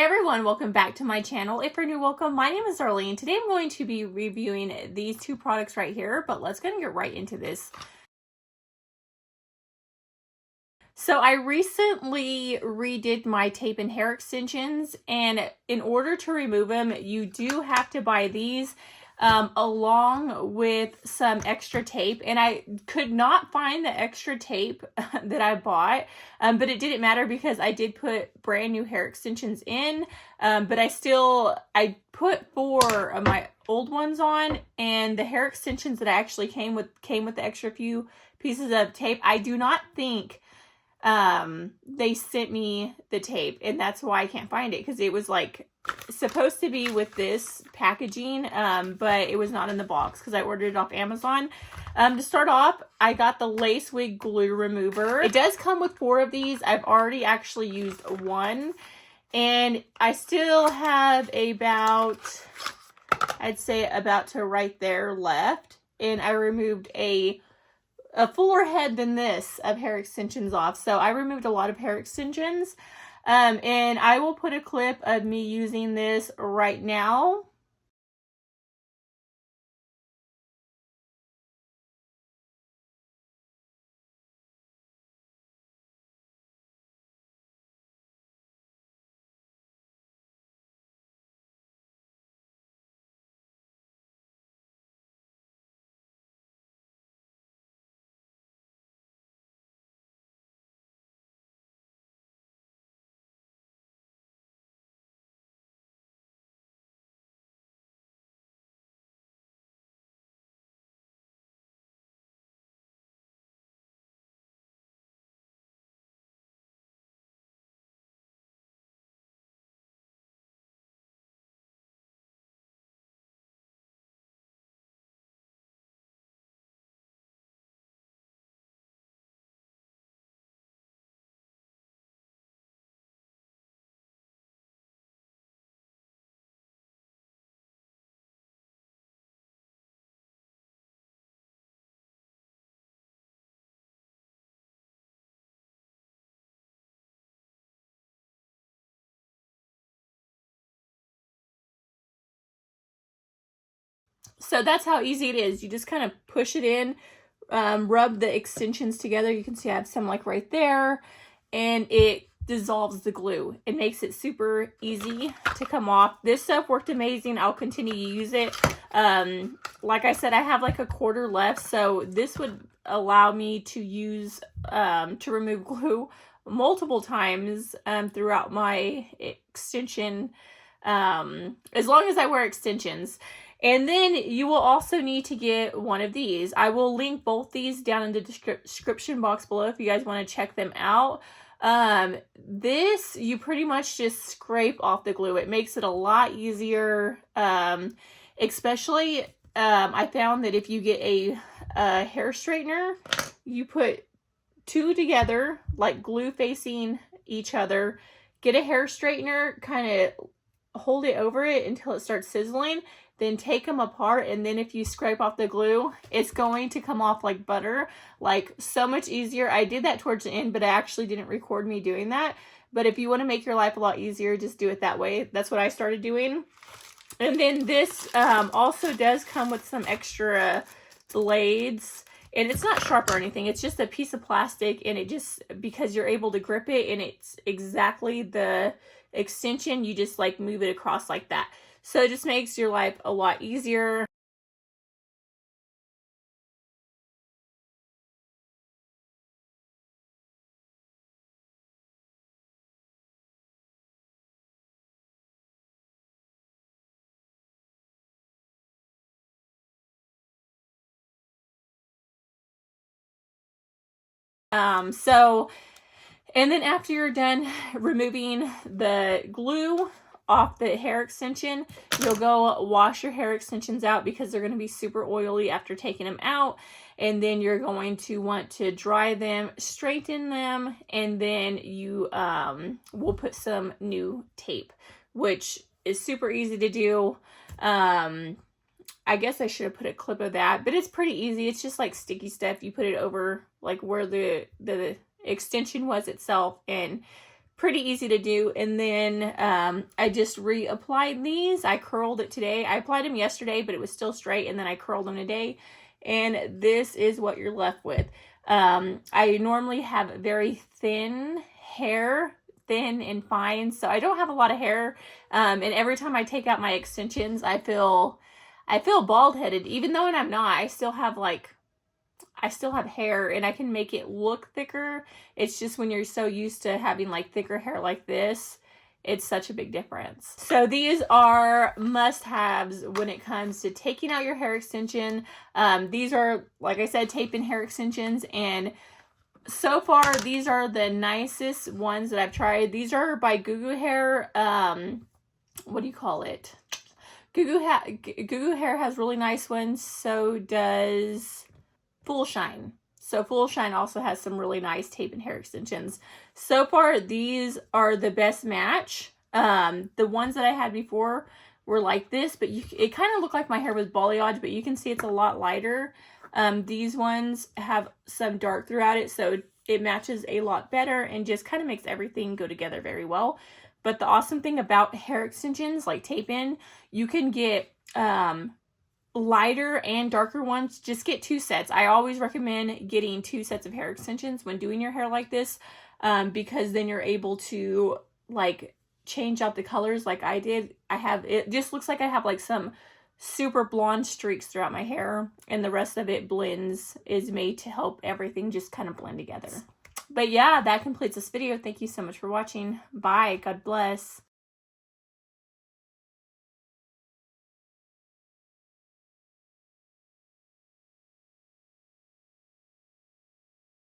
Hey everyone, welcome back to my channel. If you're new, welcome. My name is Arlene. Today I'm going to be reviewing these two products right here, but let's go and get right into this. So I recently redid my tape and hair extensions, and in order to remove them, you do have to buy these along with some extra tape, and I could not find the extra tape that I bought, but it didn't matter because I did put brand new hair extensions in, but I put 4 of my old ones on, and the hair extensions that I actually came with the extra few pieces of tape. I do not think they sent me the tape, and that's why I can't find it, because it was like supposed to be with this packaging, but it was not in the box because I ordered it off Amazon. To start off, I got the lace wig glue remover. It does come with 4 of these. I've already actually used 1, and I still have about, I'd say about to right there left, and I removed a fuller head than this of hair extensions off. So I removed a lot of hair extensions. And I will put a clip of me using this right now. So that's how easy it is. You just kind of push it in, rub the extensions together. You can see I have some like right there, and it dissolves the glue. It makes it super easy to come off. This stuff worked amazing. I'll continue to use it. Like I said, I have like a quarter left, so this would allow me to use to remove glue multiple times throughout my extension, as long as I wear extensions. And then you will also need to get one of these. I will link both these down in the description box below if you guys want to check them out. This, you pretty much just scrape off the glue. It makes it a lot easier, especially I found that if you get a hair straightener, you put 2 together, like glue facing each other, get a hair straightener, kind of hold it over it until it starts sizzling, then take them apart, and then if you scrape off the glue, it's going to come off like butter, like so much easier. I did that towards the end, but I actually didn't record me doing that. But if you want to make your life a lot easier, just do it that way. That's what I started doing. And then this also does come with some extra blades, and it's not sharp or anything. It's just a piece of plastic, and it just, because you're able to grip it and it's exactly the extension, you just like move it across like that. So it just makes your life a lot easier. And then after you're done removing the glue off the hair extension, you'll go wash your hair extensions out because they're going to be super oily after taking them out. And then you're going to want to dry them, straighten them, and then you will put some new tape, which is super easy to do. I guess I should have put a clip of that, but it's pretty easy. It's just like sticky stuff. You put it over like where the extension was itself, and pretty easy to do. And then I just reapplied these. I curled it today. I applied them yesterday, but it was still straight, and then I curled them today. And this is what you're left with. I normally have very thin hair, thin and fine, so I don't have a lot of hair. And every time I take out my extensions, I feel bald-headed, even though I'm not. I still have hair, and I can make it look thicker. It's just when you're so used to having like thicker hair like this, it's such a big difference. So these are must-haves when it comes to taking out your hair extension. These are, like I said, tape-in hair extensions, and so far these are the nicest ones that I've tried. These are by Goo Hair. What do you call it? Goo Hair has really nice ones. So does Full Shine. So Full Shine also has some really nice tape and hair extensions. So far, these are the best match. The ones that I had before were like this, but it kind of looked like my hair was balayage, but you can see it's a lot lighter. These ones have some dark throughout it, so it matches a lot better and just kind of makes everything go together very well. But the awesome thing about hair extensions, like tape-in, you can get lighter and darker ones. Just get 2 sets. I always recommend getting 2 sets of hair extensions when doing your hair like this, because then you're able to like change out the colors like I did. It just looks like I have like some super blonde streaks throughout my hair, and the rest of it is made to help everything just kind of blend together. But yeah, that completes this video. Thank you so much for watching. Bye. God bless.